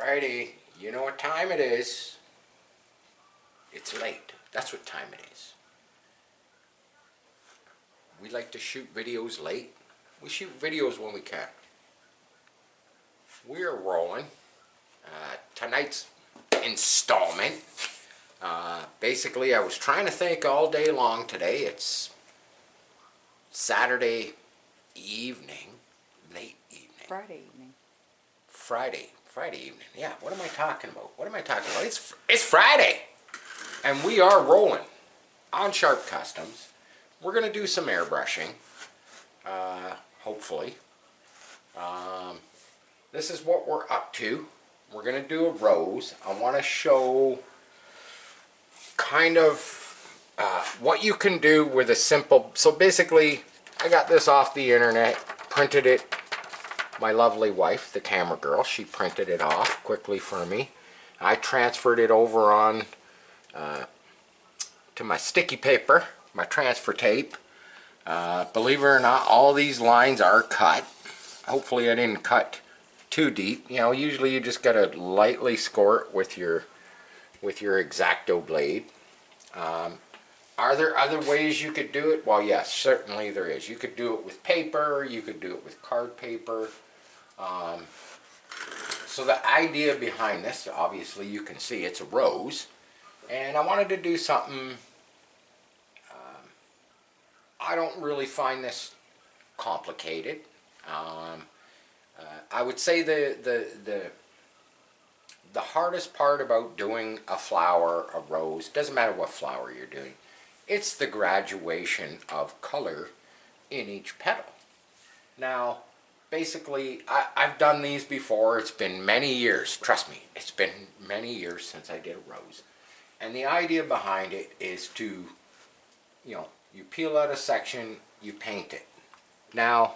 Alrighty, you know what time it is. It's late. That's what time it is. We like to shoot videos late. We shoot videos when we can. We are rolling. Tonight's installment. Basically, I was trying to think all day long today. It's Saturday evening, late evening. Friday evening. Yeah, what am I talking about? It's Friday! And we are rolling on Sharp Customs. We're going to do some airbrushing, hopefully. This is what we're up to. We're going to do a rose. I want to show kind of what you can do with a simple... So basically, I got this off the internet, printed it. My lovely wife, the camera girl, she printed it off quickly for me. I transferred it over on to my sticky paper, my transfer tape. Believe it or not, all these lines are cut. Hopefully I didn't cut too deep. You know, usually you just gotta lightly score it with your X-Acto blade. Are there other ways you could do it? Well, yes, certainly there is. You could do it with paper, you could do it with card paper. So the idea behind this, obviously you can see it's a rose, and I wanted to do something. I don't really find this complicated. I would say the hardest part about doing a flower, a rose, doesn't matter what flower you're doing, it's the graduation of color in each petal. Now, basically, I've done these before. It's been many years. Trust me, it's been many years since I did a rose. And the idea behind it is to, you know, you peel out a section, you paint it. Now,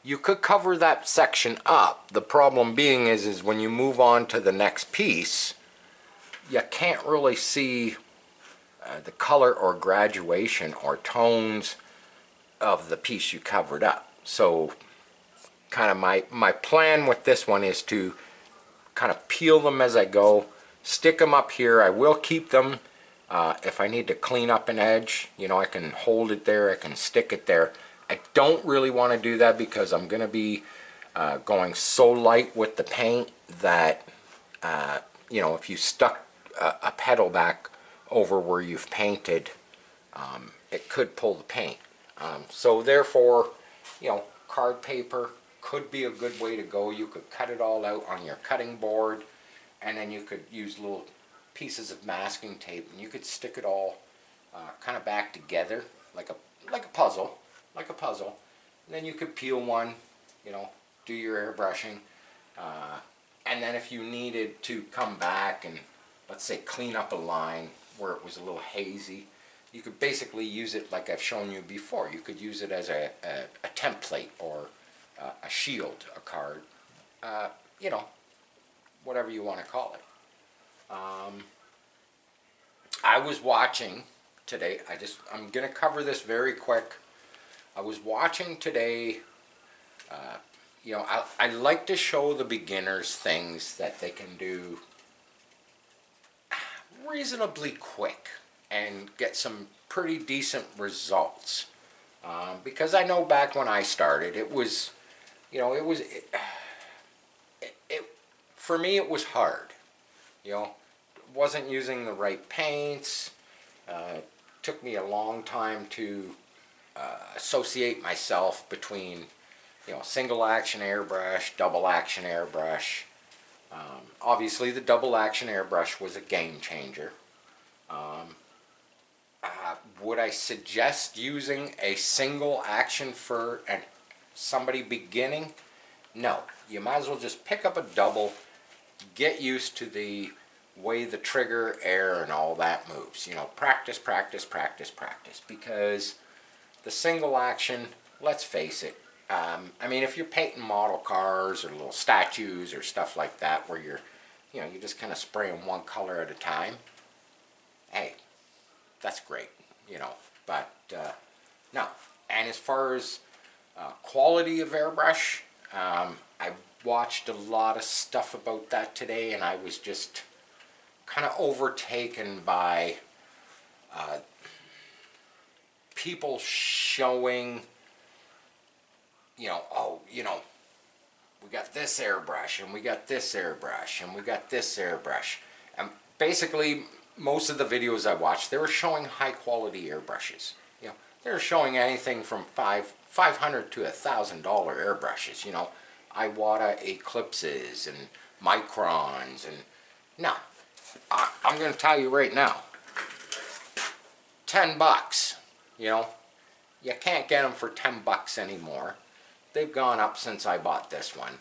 you could cover that section up. The problem being is when you move on to the next piece, you can't really see the color or graduation or tones of the piece you covered up. So kind of my plan with this one is to kind of peel them as I go, stick them up here. I will keep them if I need to clean up an edge, you know, I can hold it there, I can stick it there. I don't really want to do that because I'm going to be going so light with the paint that you know, if you stuck a petal back over where you've painted, it could pull the paint. So therefore, you know, card paper could be a good way to go. You could cut it all out on your cutting board, and then you could use little pieces of masking tape, and you could stick it all kind of back together like a puzzle, And then you could peel one, you know, do your airbrushing, and then if you needed to come back and, let's say, clean up a line where it was a little hazy, you could basically use it like I've shown you before. You could use it as a template or a shield, a card, you know, whatever you want to call it. I was watching today, I'm going to cover this very quick. I was watching today, you know, I like to show the beginners things that they can do reasonably quick and get some pretty decent results. Because I know back when I started, it was, you know, for me it was hard. You know, wasn't using the right paints. Took me a long time to associate myself between, you know, single action airbrush, double action airbrush. Obviously the double action airbrush was a game changer. Would I suggest using a single action for somebody beginning? No. You might as well just pick up a double, get used to the way the trigger, air, and all that moves. You know, practice, because the single action, let's face it, I mean, if you're painting model cars or little statues or stuff like that where you're, you know, you just kind of spray them one color at a time, hey, that's great, you know, but no. And as far as quality of airbrush, I watched a lot of stuff about that today, and I was just kind of overtaken by people showing, oh, we got this airbrush, and we got this airbrush, and we got this airbrush. And basically, most of the videos I watched, they were showing high quality airbrushes. They were showing anything from $500 to $1,000 airbrushes. Iwata Eclipses and Microns, and no, I'm going to tell you right now, $10. You can't get them for $10 anymore. They've gone up since I bought this one.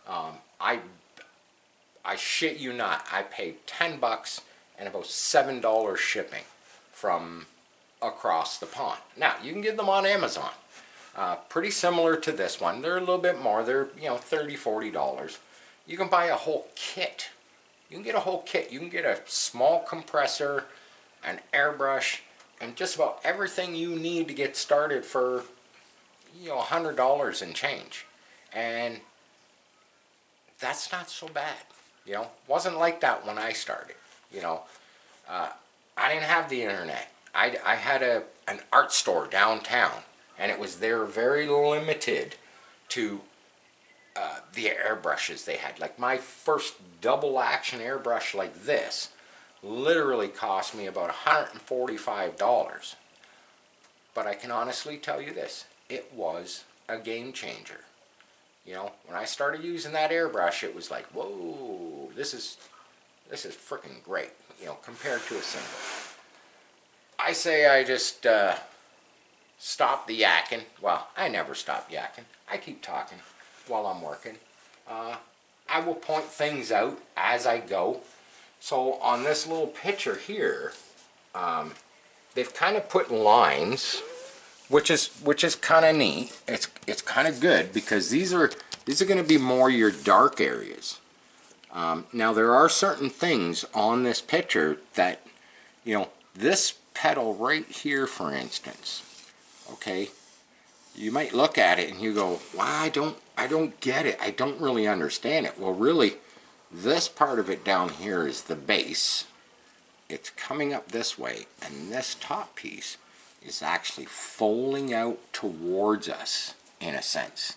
I shit you not, I paid $10 and about $7 shipping from across the pond. Now, you can get them on Amazon. Pretty similar to this one. They're a little bit more. They're, $30, $40. You can buy a whole kit. You can get a whole kit. You can get a small compressor, an airbrush, and just about everything you need to get started for, $100 and change. And that's not so bad. Wasn't like that when I started. I didn't have the internet. I had an art store downtown, and it was there very limited to the airbrushes they had. Like my first double action airbrush like this literally cost me about $145. But I can honestly tell you this, it was a game changer. When I started using that airbrush, it was like, whoa, this is freaking great, compared to a single. I say I just stop the yakking. Well, I never stop yakking. I keep talking while I'm working. I will point things out as I go. So on this little picture here, they've kind of put lines, which is kind of neat. It's kind of good because these are going to be more your dark areas. Now there are certain things on this picture that, this petal right here, for instance, okay, you might look at it and you go, wow, I don't get it. I don't really understand it. Well, really, this part of it down here is the base. It's coming up this way, and this top piece is actually folding out towards us, in a sense,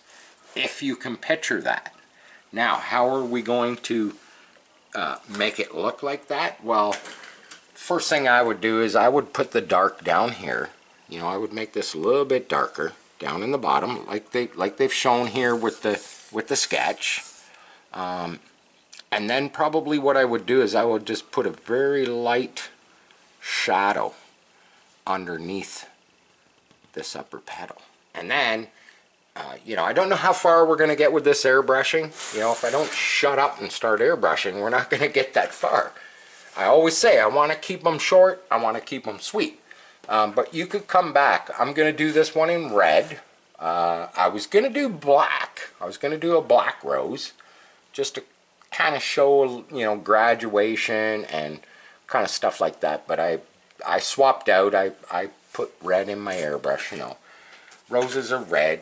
if you can picture that. Now, how are we going to make it look like that? Well, first thing I would do is I would put the dark down here. I would make this a little bit darker down in the bottom, like they've shown here with the sketch. And then probably what I would do is I would just put a very light shadow underneath this upper petal. And then, I don't know how far we're going to get with this airbrushing. If I don't shut up and start airbrushing, we're not going to get that far. I always say I want to keep them short, I want to keep them sweet. But you could come back. I'm going to do this one in red. I was going to do black. I was going to do a black rose, just to kind of show, graduation and kind of stuff like that. But I swapped out. I put red in my airbrush. Roses are red.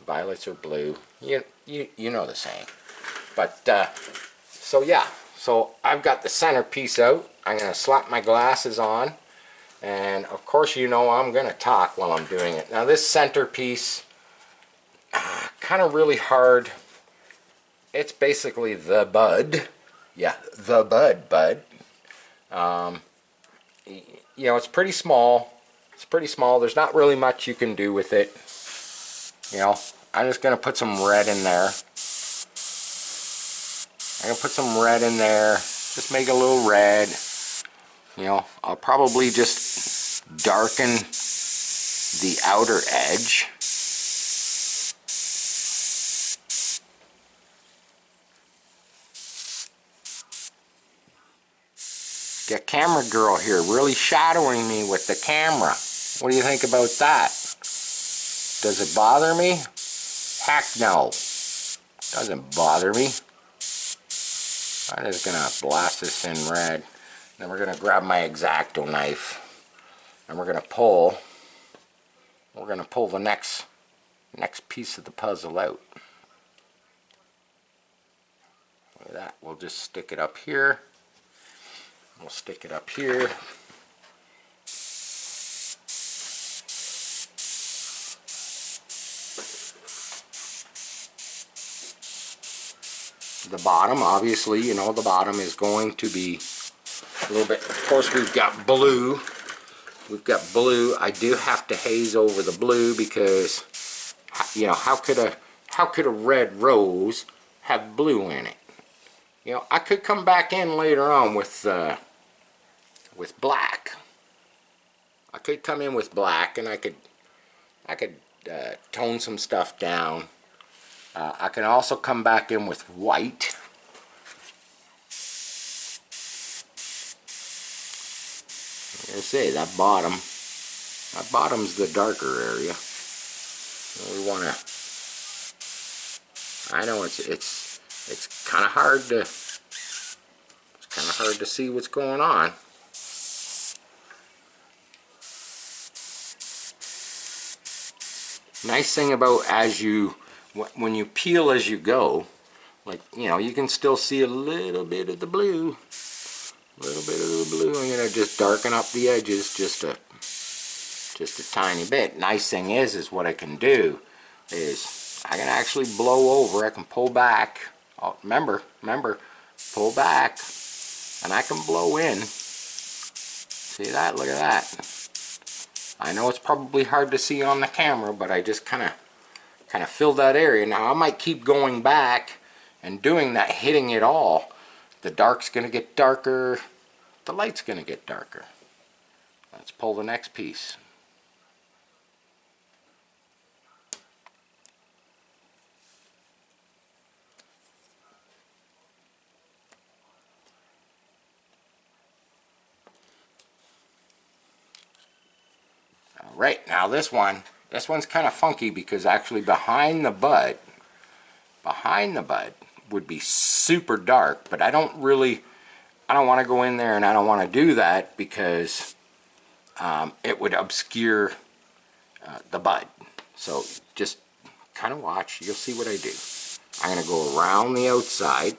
Violets are blue. You know the saying. But so yeah. So I've got the centerpiece out. I'm going to slap my glasses on. And of course, I'm going to talk while I'm doing it. Now this centerpiece, kind of really hard. It's basically the bud. Yeah, the bud. It's pretty small. It's pretty small. There's not really much you can do with it. I'm just going to put some red in there. I'm going to put some red in there. Just make a little red. I'll probably just darken the outer edge. Get camera girl here really shadowing me with the camera. What do you think about that? Does it bother me? Heck no. Doesn't bother me. I'm just going to blast this in red. Then we're going to grab my X-Acto knife and we're going to pull the next piece of the puzzle out. we'll just stick it up here. We'll stick it up here. The bottom, obviously, you know, the bottom is going to be a little bit, of course we've got blue. We've got blue. I do have to haze over the blue because, you know, how could a red rose have blue in it? You know, I could come back in later on with black. I could come in with black, and I could tone some stuff down. I can also come back in with white. Like I say, that bottom's the darker area. We want to. I know it's kind of hard to see what's going on. Nice thing about when you peel as you go, like, you know, you can still see a little bit of the blue. A little bit of the blue. I'm going to just darken up the edges just a tiny bit. Nice thing is what I can do is I can actually blow over. I can pull back. Oh, remember, pull back, and I can blow in. See that? Look at that. I know it's probably hard to see on the camera, but I just kind of fill that area. Now I might keep going back and doing that, hitting it all. The dark's going to get darker, the light's going to get darker. Let's pull the next piece. Alright, now this one's kind of funky because actually behind the bud would be super dark, but I don't want to go in there, and I don't want to do that because it would obscure the bud. So just kind of watch, you'll see what I do. I'm going to go around the outside.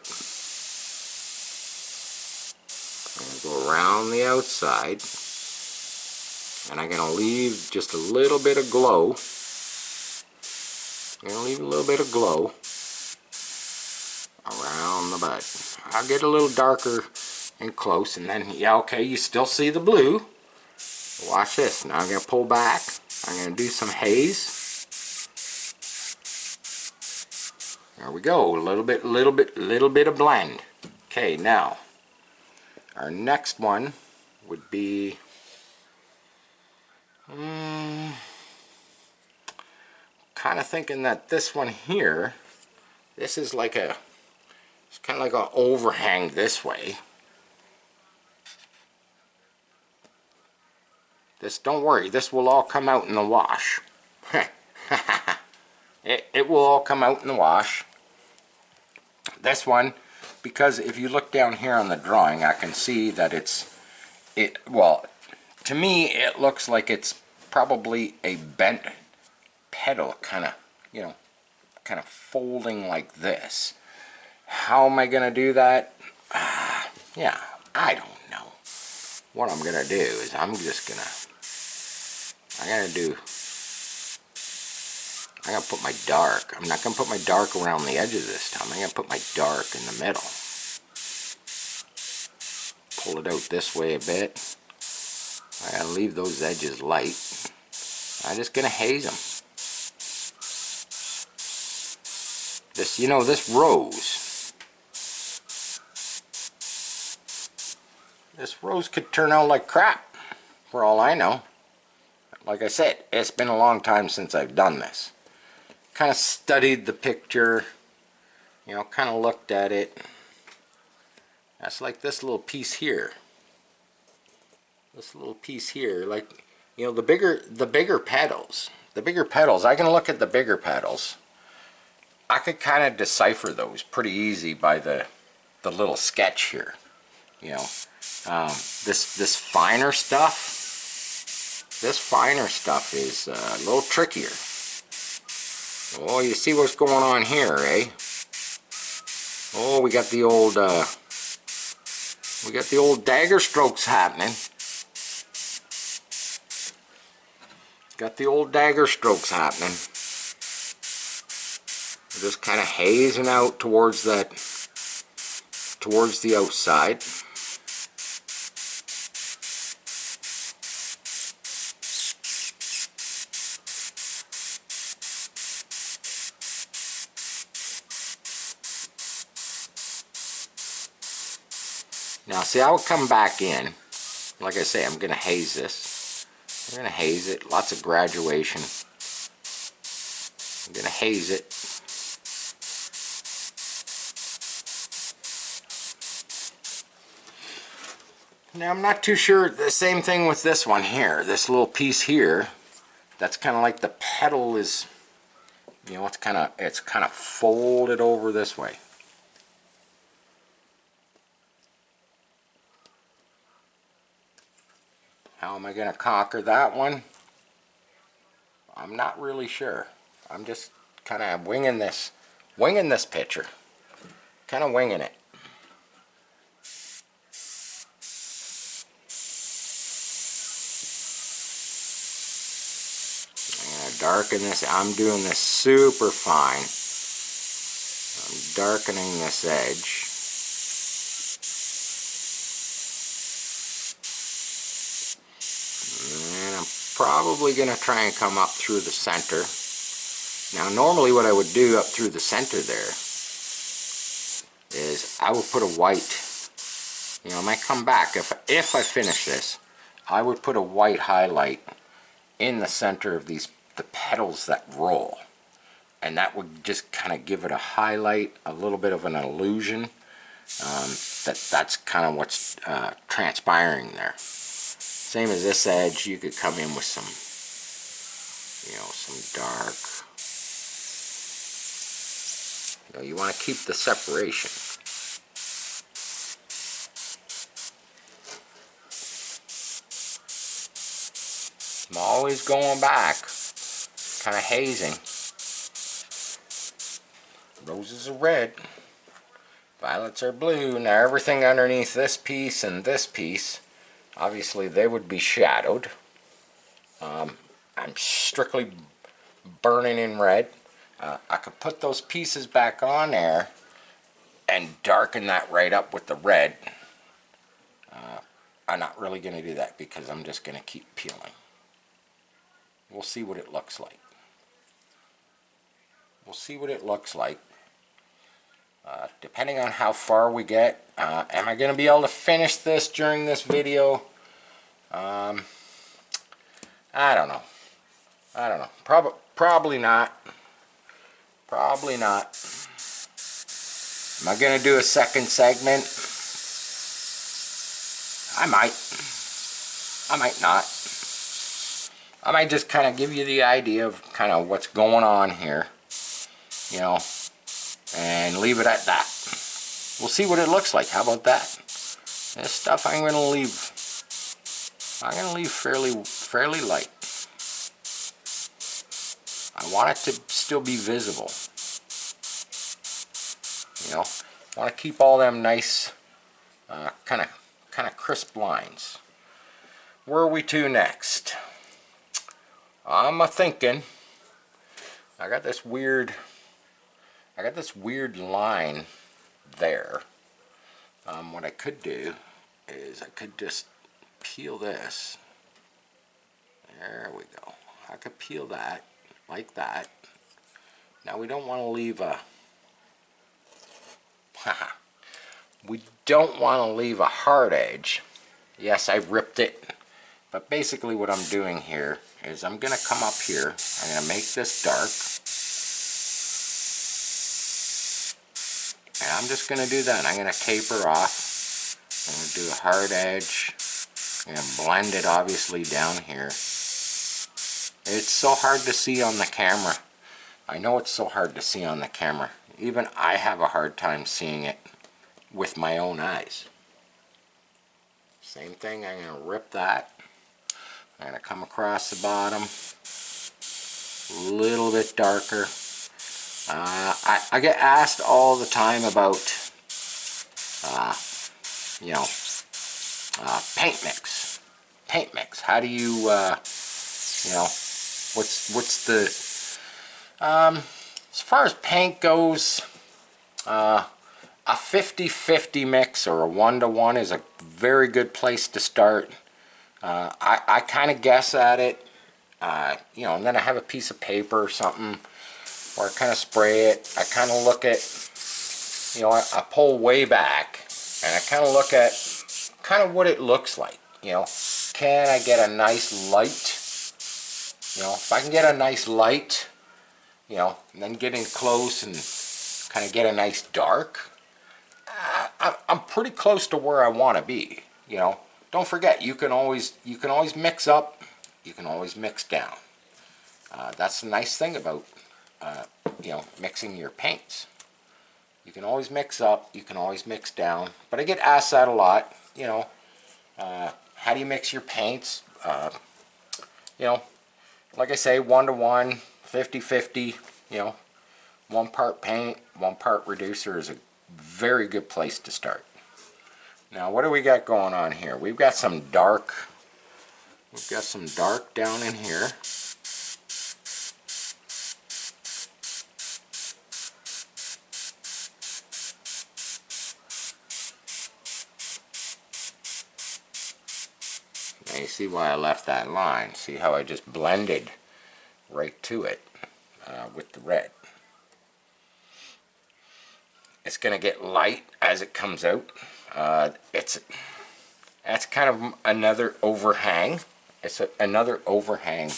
And I'm going to leave just a little bit of glow. I'm going to leave a little bit of glow around the bud. I'll get a little darker and close, and then, yeah, okay, you still see the blue. Watch this. Now I'm going to pull back. I'm going to do some haze. There we go. A little bit of blend. Okay, now our next one would be kind of thinking that this one here, this is like it's kind of like an overhang this way. This, don't worry, this will all come out in the wash. it will all come out in the wash. This one, because if you look down here on the drawing, I can see that well, to me it looks like it's probably a bent petal, kind of, you know, kind of folding like this. How am I going to do that? Yeah, I don't know. What I'm going to do is I'm going to put my dark. I'm not going to put my dark around the edges this time. I'm going to put my dark in the middle. Pull it out this way a bit. I got to leave those edges light. I'm just going to haze them. This, you know, this rose could turn out like crap, for all I know. Like I said, it's been a long time since I've done this. Kind of studied the picture, you know, kind of looked at it. That's like this little piece here. This little piece here, like, you know, the bigger petals. I can look at the bigger petals. I could kind of decipher those pretty easy by the little sketch here. You know, this finer stuff. This finer stuff is a little trickier. Oh, you see what's going on here, eh? Oh, we got the old dagger strokes happening. Got the old dagger strokes happening. We're just kind of hazing out towards that, towards the outside. Now see, I will come back in. Like I say, I'm going to haze this. I'm going to haze it. Lots of graduation. I'm going to haze it. Now I'm not too sure, the same thing with this one here. This little piece here, that's kind of like the petal is, you know, it's kind of folded over this way. How am I going to conquer that one? I'm not really sure. I'm just kind of winging this picture. Kind of winging it. I'm going to darken this. I'm doing this super fine. I'm darkening this edge. And I'm probably going to try and come up through the center. Now normally what I would do up through the center there is I would put a white, you know, I might come back, if I finish this, I would put a white highlight in the center of the petals that roll. And that would just kind of give it a highlight, a little bit of an illusion that's kind of what's transpiring there. Same as this edge, you could come in with some, you know, some dark. You know, you want to keep the separation. I'm always going back, kind of hazing. Roses are red, violets are blue. Now everything underneath this piece and this piece, obviously they would be shadowed. I'm strictly burning in red. I could put those pieces back on there and darken that right up with the red. I'm not really going to do that because I'm just going to keep peeling. We'll see what it looks like. We'll see what it looks like. Depending on how far we get. Am I going to be able to finish this during this video? I don't know. I don't know. Probably not. Probably not. Am I going to do a second segment? I might. I might not. I might just kind of give you the idea of kind of what's going on here. You know, and leave it at that. We'll see what it looks like. How about that? This stuff I'm going to leave. I'm going to leave fairly light. I want it to still be visible. You know, I want to keep all them nice, kind of crisp lines. Where are we to next? I'm thinking. I got this weird line there. What I could do is I could just peel this. There we go. I could peel that like that. Now we don't want to leave a we don't want to leave a hard edge. Yes, I ripped it, but basically what I'm doing here is I'm going to come up here. I'm going to make this dark. And I'm just going to do that. I'm going to taper off. I'm going to do a hard edge. I'm going to blend it obviously down here. It's so hard to see on the camera. I know it's so hard to see on the camera. Even I have a hard time seeing it with my own eyes. Same thing, I'm going to rip that. I'm going to come across the bottom. A little bit darker. I get asked all the time about you know, paint mix. Paint mix. How do you, you know, what's the, as far as paint goes, a 50-50 mix or a 1-to-1 is a very good place to start. I kind of guess at it, you know, and then I have a piece of paper or something where I kind of spray it. I kind of look at, you know, I pull way back and I kind of look at kind of what it looks like. You know, can I get a nice light? You know, if I can get a nice light, you know, and then get in close and kind of get a nice dark, I'm pretty close to where I want to be. You know, don't forget, you can always mix up, you can always mix down. That's the nice thing about you know, mixing your paints. You can always mix up, you can always mix down. But I get asked that a lot. You know, how do you mix your paints? You know, like I say, 1-to-1, 50-50. You know, 1 part paint, 1 part reducer is a very good place to start. Now, what do we got going on here? We've got some dark. We've got some dark down in here. Now you see why I left that line. See how I just blended right to it with the red. It's going to get light as it comes out. That's kind of another overhang. It's another overhang.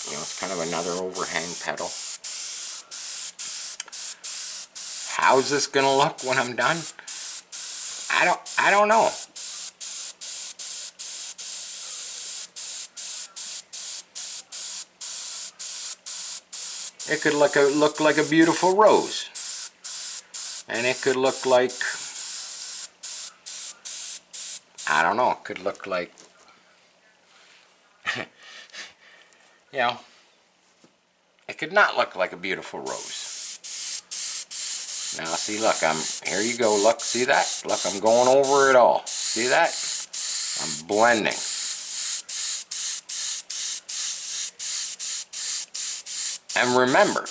You know, it's kind of another overhang petal. How's this going to look when I'm done? I don't know. It could look like a beautiful rose, and it could look like, I don't know, it could look like, you know, it could not look like a beautiful rose. Now see, look, here you go, look, see that? Look, I'm going over it all. See that? I'm blending. And remember,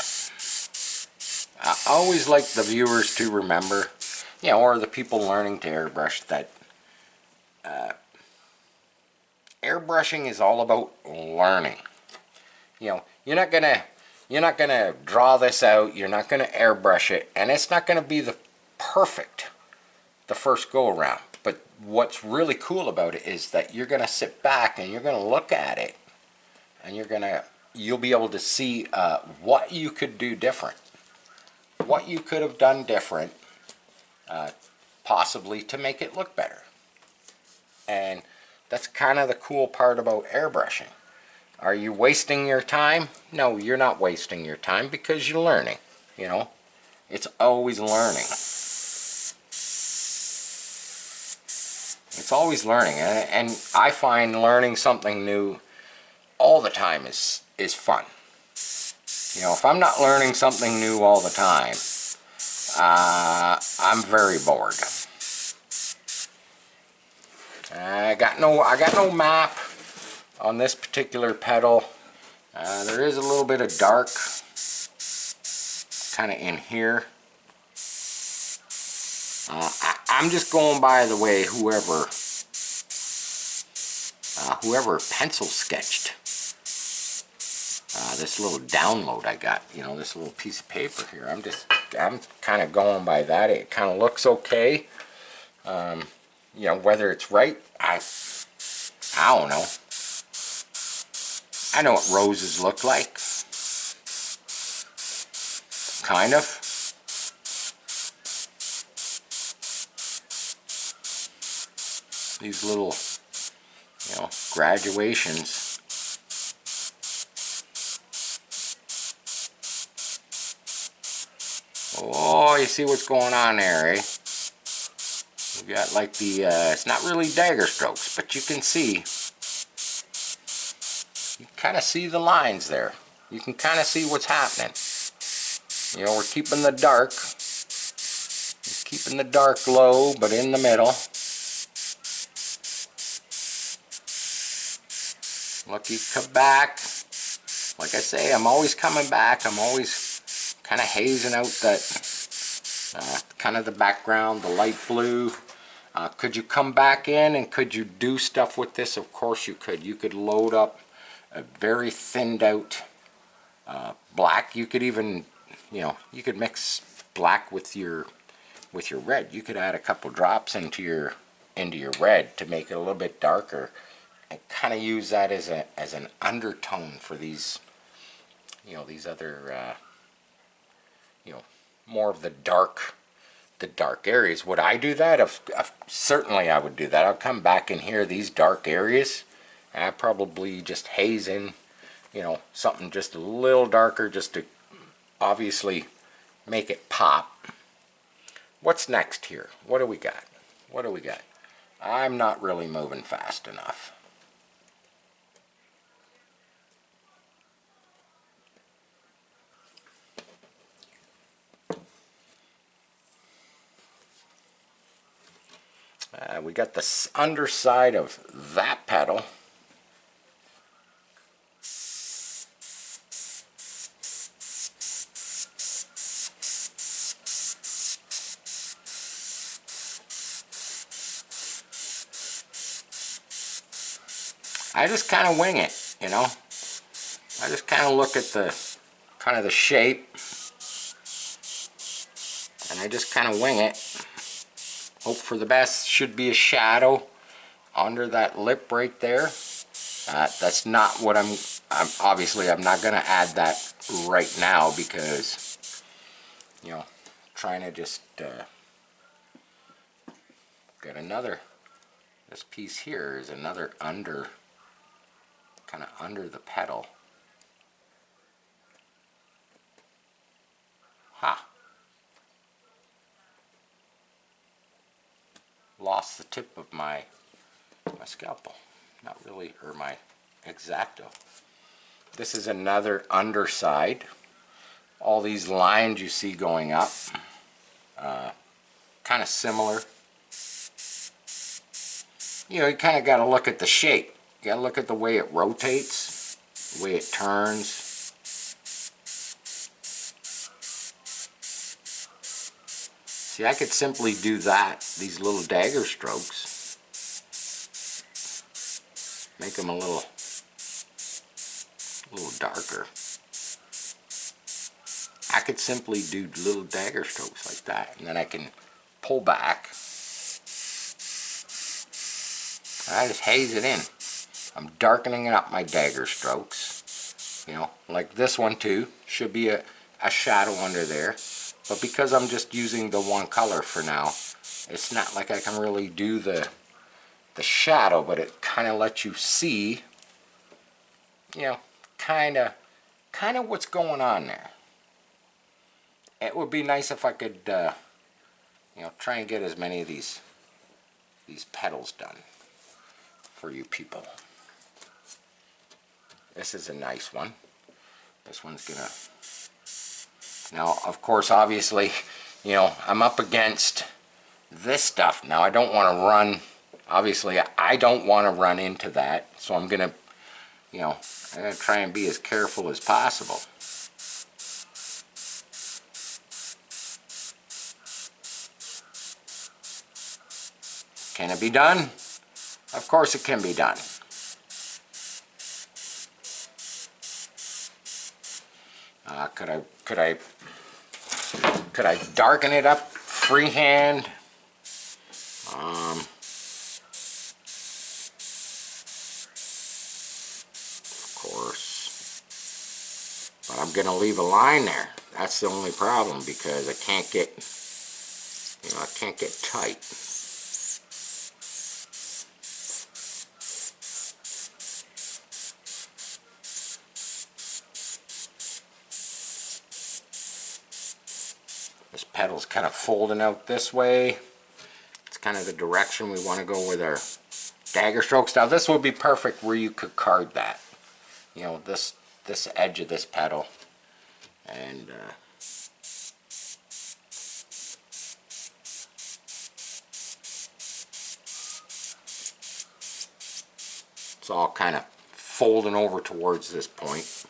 I always like the viewers to remember, you know, or the people learning to airbrush, that airbrushing is all about learning. You know, you're not gonna draw this out, you're not gonna airbrush it, and it's not gonna be the first go around. But what's really cool about it is that you're gonna sit back and you're gonna look at it, and you'll be able to see what you could do different, what you could have done different, possibly to make it look better. And that's kind of the cool part about airbrushing. Are you wasting your time? No, you're not wasting your time, because you're learning. You know, it's always learning. It's always learning, and I find learning something new all the time is fun. You know, if I'm not learning something new all the time, I'm very bored. I got no map on this particular petal. There is a little bit of dark kind of in here. I'm just going by the way whoever pencil sketched this little download I got, you know, this little piece of paper here. I'm kind of going by that. It kind of looks okay. You know, whether it's right, I don't know. I know what roses look like. Kind of. These little, you know, graduations. Oh, you see what's going on there, eh? We got like the, it's not really dagger strokes, but you can see, you kind of see the lines there. You can kind of see what's happening. You know, we're keeping the dark. Keeping the dark low, but in the middle. Look, you come back. Like I say, I'm always coming back. I'm always kind of hazing out that kind of the background, the light blue. Could you come back in and could you do stuff with this? Of course you could. You could load up a very thinned out black. You could even, you know, you could mix black with your red. You could add a couple drops into your red to make it a little bit darker, and kind of use that as an undertone for these, you know, these other, you know, more of the dark areas. Would I do that? Certainly I would do that. I'll come back in here, these dark areas, and I probably just haze in, you know, something just a little darker, just to obviously make it pop. What's next here? What do we got? What do we got? I'm not really moving fast enough. We got the underside of that petal. I just kind of wing it, you know. I just kind of look at the the shape, and I just kind of wing it. Hope for the best. Should be a shadow under that lip right there. That's not what I'm obviously I'm not going to add that right now because, you know, trying to just get another. This piece here is another under, kind of under the petal. Ha! Lost the tip of my scalpel. Not really, or my X-Acto. This is another underside. All these lines you see going up, kind of similar. You know, you kind of got to look at the shape. You got to look at the way it rotates, the way it turns. See, I could simply do that, these little dagger strokes, make them a little darker. I could simply do little dagger strokes like that, and then I can pull back. I just haze it in. I'm darkening up my dagger strokes. You know, like this one too, should be a shadow under there. But because I'm just using the one color for now, it's not like I can really do the shadow, but it kind of lets you see, you know, kind of what's going on there. It would be nice if I could, you know, try and get as many of these petals done for you people. This is a nice one. This one's gonna. Now, of course, obviously, you know, I'm up against this stuff. Now, I don't want to run, obviously, I don't want to run into that. So I'm going to, you know, I'm going to try and be as careful as possible. Can it be done? Of course it can be done. Could I darken it up freehand? Of course. But I'm gonna leave a line there. That's the only problem because I can't get, you know, I can't get tight. This petal's kind of folding out this way. It's kind of the direction we want to go with our dagger strokes. Now this would be perfect where you could card that. You know, this edge of this petal. And It's all kind of folding over towards this point.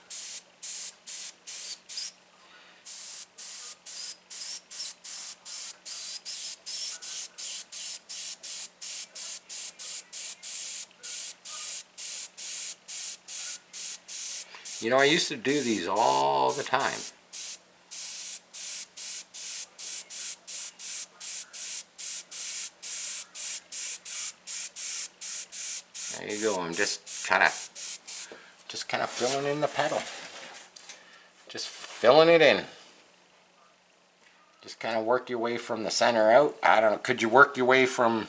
You know, I used to do these all the time. There you go. I'm just kind of filling in the petal. Just filling it in. Just kind of work your way from the center out. I don't know. Could you work your way from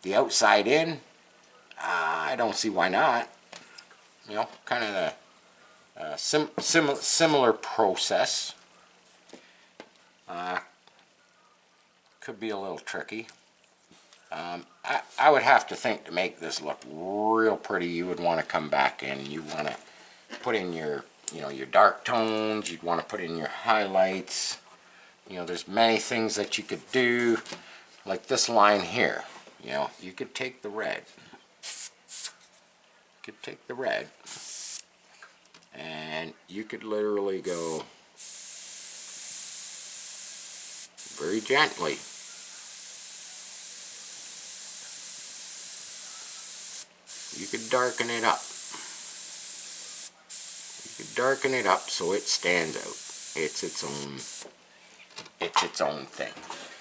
the outside in? I don't see why not. You know, kind of a similar process. Could be a little tricky. I would have to think to make this look real pretty, you would want to come back in. You want to put in your, you know, your dark tones. You'd want to put in your highlights. You know, there's many things that you could do, like this line here. You know, you could take the red. You could take the red, and you could literally go very gently. You could darken it up. You could darken it up so it stands out. It's its own thing.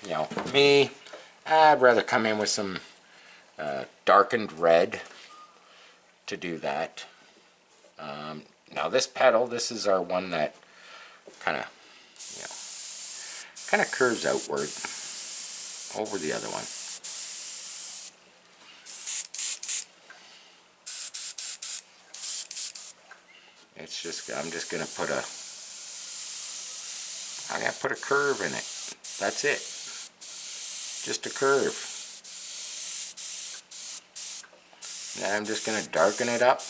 You know, me, I'd rather come in with some darkened red to do that. Now this petal, this is our one that kind of, you know, kind of curves outward over the other one. It's just, I'm gonna put a curve in it. That's it. Just a curve. Then I'm just gonna darken it up,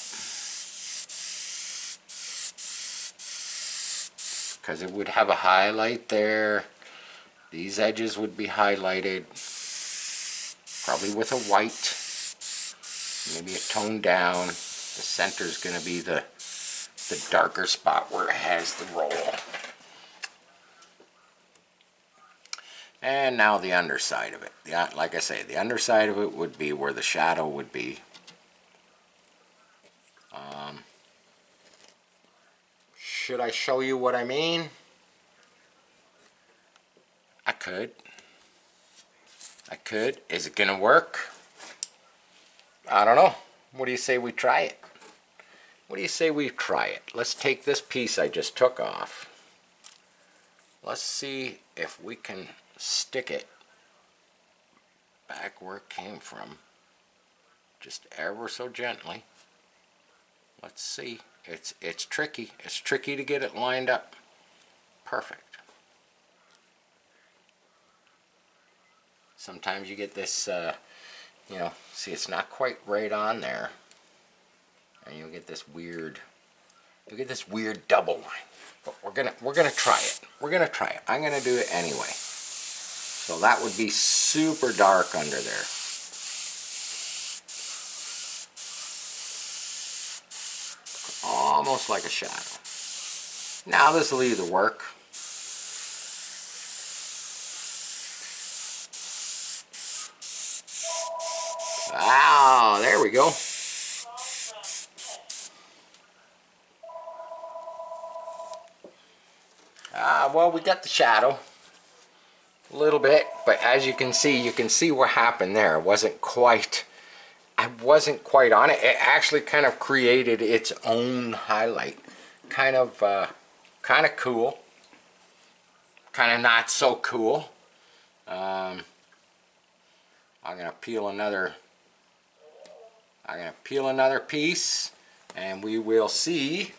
because it would have a highlight there. These edges would be highlighted, probably with a white, maybe a tone down. The center is gonna be the darker spot where it has the roll. And now the underside of it. Like I say, the underside of it would be where the shadow would be. Should I show you what I mean? I could. Is it gonna work? I don't know. What do you say we try it? What do you say we try it? Let's take this piece I just took off. Let's see if we can stick it back where it came from. Just ever so gently. Let's see. It's tricky. It's tricky to get it lined up perfect. Sometimes you get this, you know, see, it's not quite right on there. And you'll get this weird, double line. But we're gonna try it. We're gonna try it. I'm gonna do it anyway. So that would be super dark under there. Almost like a shadow. Now this will either work. Wow, there we go. Well, we got the shadow a little bit, but as you can see what happened there. I wasn't quite on it. It actually kind of created its own highlight. Kind of cool. Kind of not so cool. I'm gonna peel another piece, and we will see.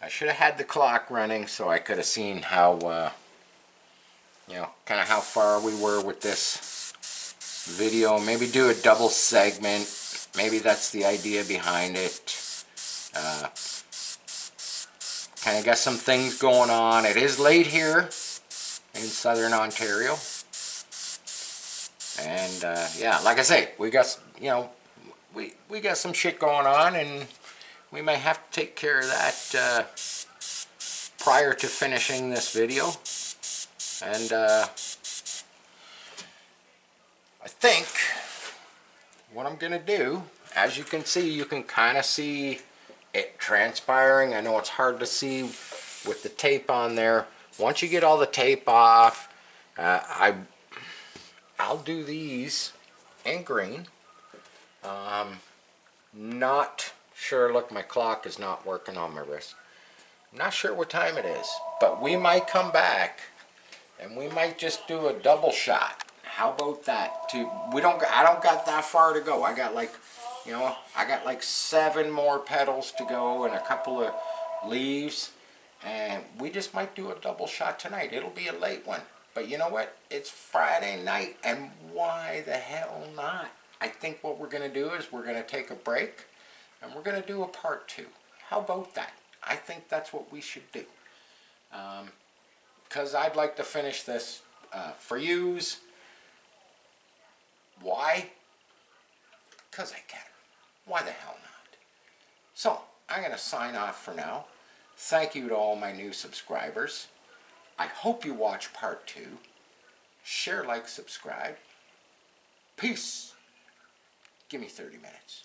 I should have had the clock running so I could have seen how, you know, kind of how far we were with this video. Maybe do a double segment. Maybe that's the idea behind it. Kind of got some things going on. It is late here in southern Ontario. And yeah, like I say, we got, you know, we got some shit going on, and we may have to take care of that prior to finishing this video. And I think what I'm gonna do, as you can see, you can kind of see it transpiring. I know it's hard to see with the tape on there. Once you get all the tape off, I'll do these in green. Not sure, look, my clock is not working on my wrist. Not sure what time it is, but we might come back and we might just do a double shot. How about that? I don't got that far to go. I got like, you know, I got like 7 more petals to go and a couple of leaves, and we just might do a double shot tonight. It'll be a late one, but you know what? It's Friday night, and why the hell not? I think what we're going to do is we're going to take a break and we're going to do a part 2. How about that? I think that's what we should do. Because I'd like to finish this for yous. Why? Because I can. Why the hell not? So, I'm going to sign off for now. Thank you to all my new subscribers. I hope you watch part 2. Share, like, subscribe. Peace. Give me 30 minutes.